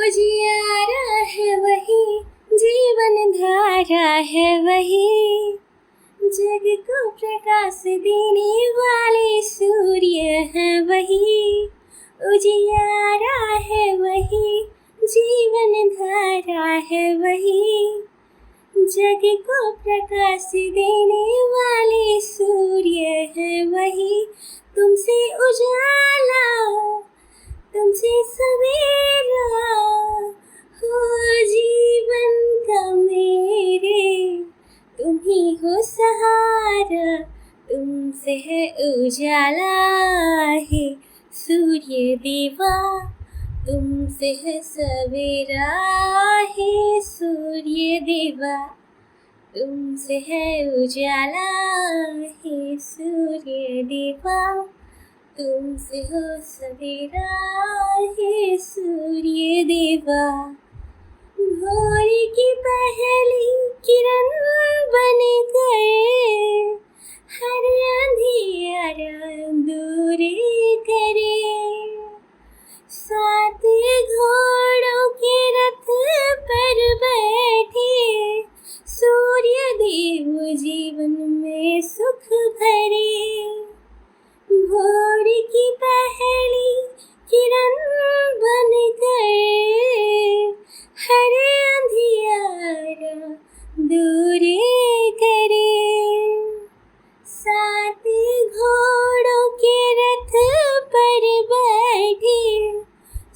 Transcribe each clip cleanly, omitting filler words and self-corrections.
उजियारा है वही, जीवन धारा है वही, जग को प्रकाश देने वाले सूर्य है वही। उजियारा है वही, जीवन धारा है वही, जग को प्रकाश देने वाले सूर्य है वही। तुमसे उजाला, तुमसे सवेरा, हो जीवन का मेरे, तुम ही हो सहारा। तुमसे है उजाला है सूर्य देवा, तुमसे है सवेरा है सूर्य देवा, तुमसे है उजाला है सूर्य देवा, तुमसे हो सवेरा है सूर्य देवा। भोर की पहली किरण बन गए, हर अंधियारा दूर करे, सात घोड़ों के रथ पर बैठे, सूर्य देव जीवन में सुख भरे। भोर की पहली किरण बन गए, हर अंधियारा दूर करे, सात घोड़ों के रथ पर बैठे,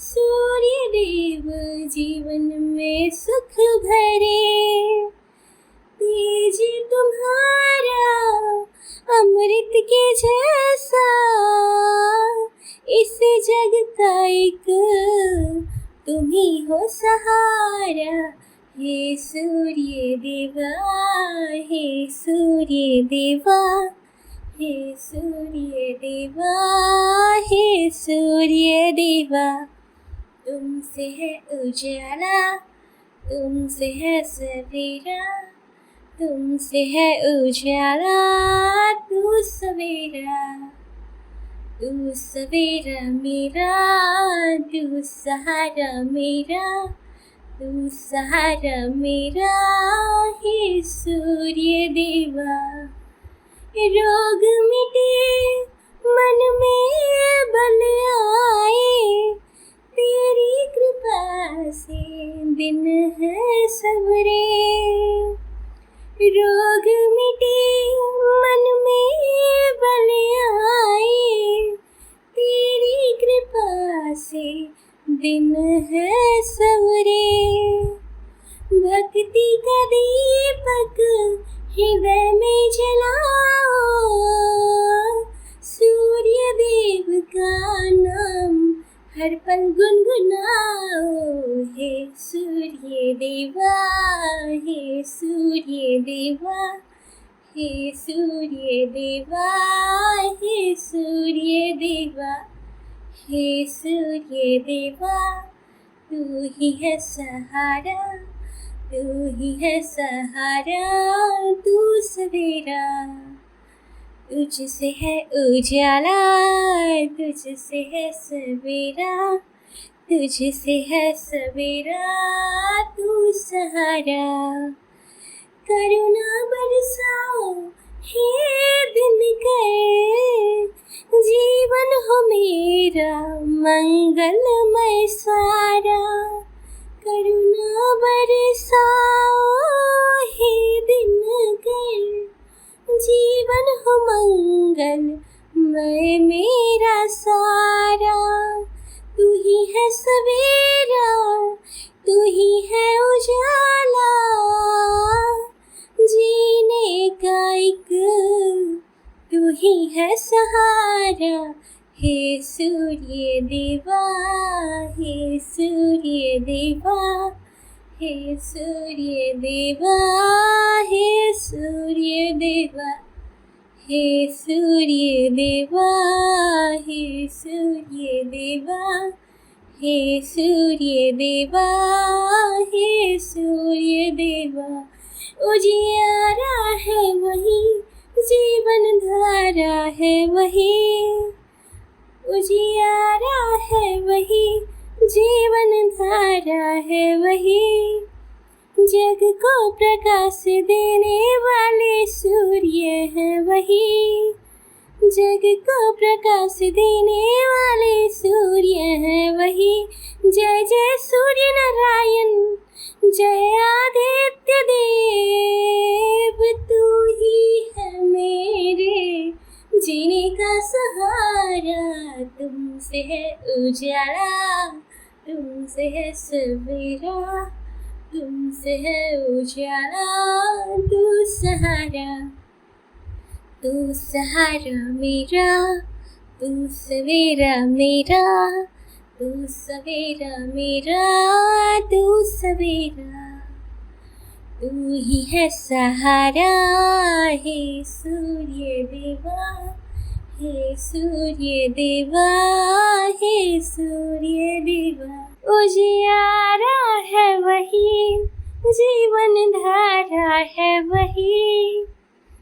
सूर्य देव जीवन में सुख भरे। तेज तुम्हारा अमृत के जैसा, इस जग का एक तुम ही हो सहारा। हे सूर्य देवा, हे सूर्य देवा, हे सूर्य देवा, हे सूर्य देवा, तुमसे है उजाला, तुमसे है सवेरा, तुमसे है उजाला तू सवेरा, तू सवेरा मेरा, तू सहारा मेरा, तू सहारा मेरा, हे सूर्य देवा। रोग मिटे मन में बल आए, तेरी कृपा से दिन है सबरे। रोग मिटे मन में बल आए, तेरी कृपा से दिन है सबरे। भक्ति का दीपक हृदय में जलाओ, सूर्य देव का नाम हर पल गुनगुनाओ। हे सूर्य देवा, हे सूर्य देवा, हे सूर्य देवा, हे सूर्य देवा, हे सूर्य देवा, तू ही है सहारा, तू ही है सहारा, तू सवेरा। तुझसे है उजाला, तुझसे है सवेरा, तुझसे है सवेरा, तू सहारा। करुणा बरसाओ हे दिन गए, जीवन हो मेरा मंगलमय सारा। करुणा बरसाओ हे दिन गए, जीवन हो मंगलमय मेरा सारा। तू ही है सवेरा, तू ही है उजाला, जीने का एक तू ही है सहारा। हे सूर्य देवा, हे सूर्य देवा, हे सूर्य देवा, हे सूर्य देवा, हे सूर्य देवा, हे सूर्य देवा, हे सूर्य देवा, हे सूर्य देवा। उजियारा है वही, जीवन धारा है वही, उजियारा है वही, जीवन धारा है वही, जग को प्रकाश देने वाले सूर्य है वही, जग को प्रकाश देने वाले सूर्य है वही। जय जय सूर्य नारायण, जय आदित्य देव, तू ही है मेरे जीने का सहारा, तुमसे है उजाला, तुमसे है सवेरा, तुमसे है उजाला, तू सहारा, तू सहारा मेरा, तू सवेरा मेरा, तू सवेरा मेरा, तू सवेरा, तू ही है सहारा, हे सूर्य देवा, हे सूर्य देवा, हे सूर्य देवा। उजियारा है वही, जीवन धारा है वही,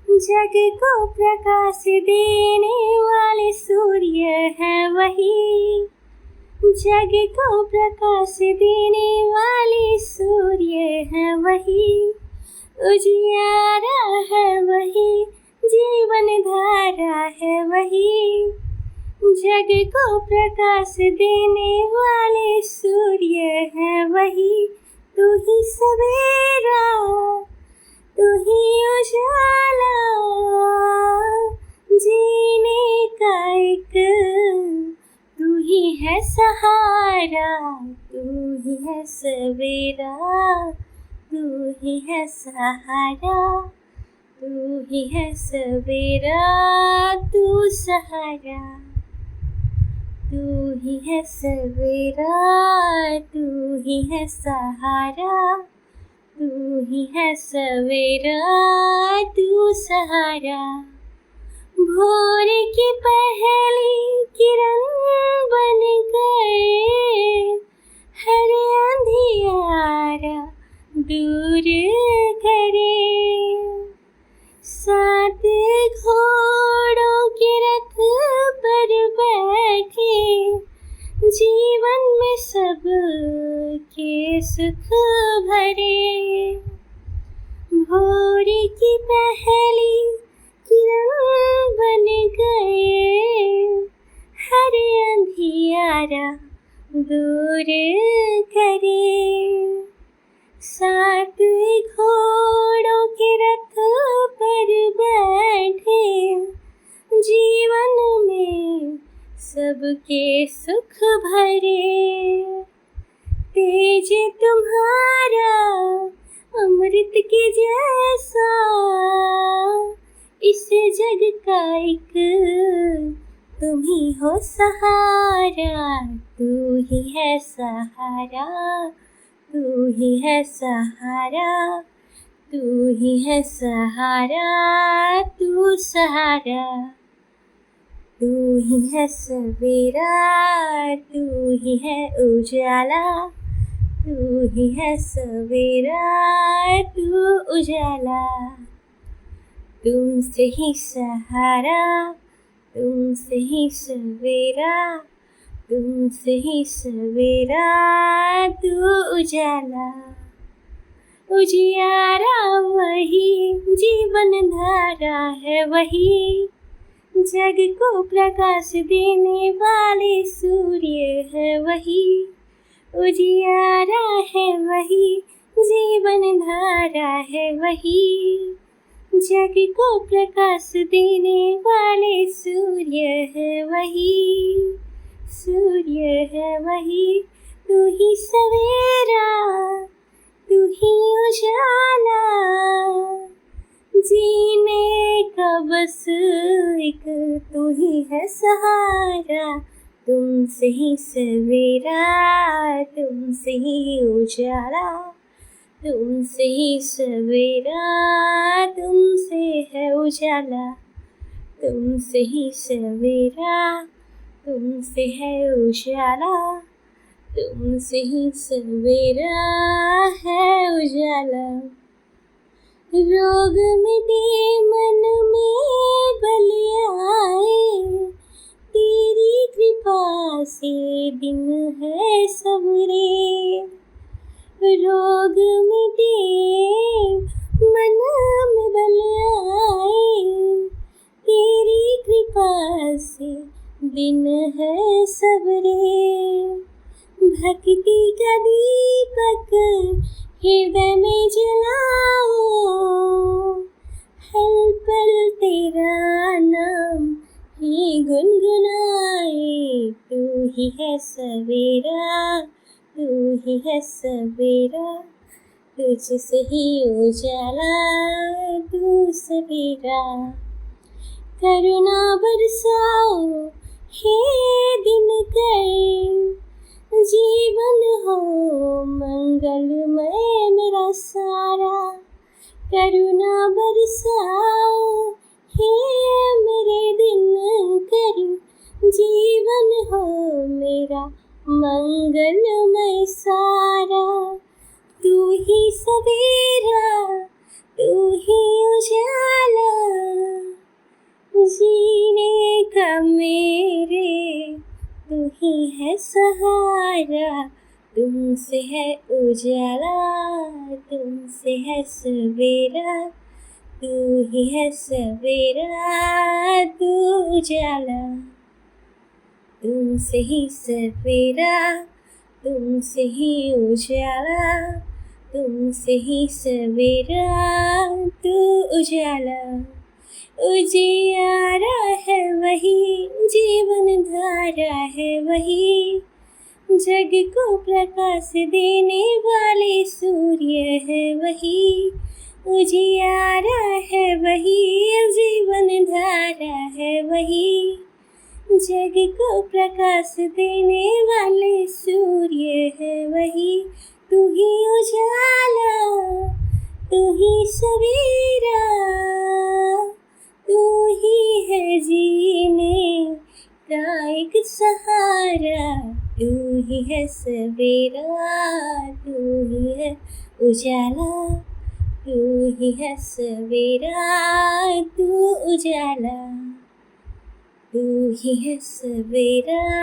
जग को प्रकाश देने वाले सूर्य है वही, जग को प्रकाश देने वाले सूर्य है वही। उजियारा है वही, जीवन धारा है वही, जग को प्रकाश देने वाले सूर्य है वही। तू ही सवेरा, तू ही उजाला, जीने का एक तू ही है सहारा, तू ही है सवेरा, तू ही है सहारा, तू ही है सवेरा, तू सहारा, तू ही है सवेरा, तू ही है सहारा, तू ही है सवेरा, तू सहारा। भोर की पहली किरण बन गए, हर अंधियारा दूर करे, सात घोड़ों के रथ पर बैठे, जीवन में सब के सुख भरे। भोर की पहली किरण बन गए, हर अंधियारा दूर करे, सात घोड़ों के रथ पर बैठे, जीवन में सबके सुख भरे। तेज तुम्हारा अमृत के जैसा, इस जग का एक तुम ही हो सहारा, तू ही है सहारा, तू ही है सहारा, तू ही है सहारा, तू सहारा, तू ही है सवेरा, तू ही है उजाला, तू ही है सवेरा, तू उजाला। तुमसे ही सहारा, तुमसे ही सवेरा, तुमसे ही सवेरा, तू उजाला। उजियारा वही, जीवन धारा है वही, जग को प्रकाश देने वाले सूर्य है वही। उजियारा है वही, जीवन धारा है वही, जग को प्रकाश देने वाले सूर्य है वही, सूर्य है वही। तू ही सवेरा, तू ही उजाला, जीने का बस एक तू ही है सहारा। तुमसे ही सवेरा, तुमसे ही उजाला, तुमसे ही सवेरा, तुमसे है उजाला, तुमसे ही सवेरा, तुमसे है उजाला, तुमसे ही सवेरा है उजाला। रोग मिटे मन में बल आए, तेरी कृपा से दिन है सबरे, रोग मिटे मन में बल आए, तेरी कृपा से दिन है सबरे। भक्ति का दीपक हृदय में जलाओ, हर पल तेरा नाम ही गुनगुनाए। तू ही है सवेरा, तू ही है सवेरा, तुझसे ही उजाला तू सवेरा। करुणा बरसाओ हे दिनकर, जीवन हो मंगलमय मेरा सारा। करुणा बरसाओ हे मेरे दिनकर, जीवन हो मेरा मंगलमय सारा। तू ही सवेरा, तू ही उजाला, जीने का मेरे तू ही है सहारा। तुमसे है उजाला, तुमसे है सवेरा, तू ही है सवेरा तू उजाला। तुमसे ही सवेरा, तुमसे ही उजाला, तुमसे ही सवेरा तू उजाला। उजियारा है वही, जीवन धारा है वही, जग को प्रकाश देने वाले सूर्य है वही। उजियारा है वही, जीवन धारा है वही, जग को प्रकाश देने वाले सूर्य है वही। तू ही उजाला, तू ही सवेरा, तू ही है जीने का एक सहारा। तू ही है सवेरा, तू ही है उजाला, तू ही है सवेरा तू उजाला, तू ही है सवेरा।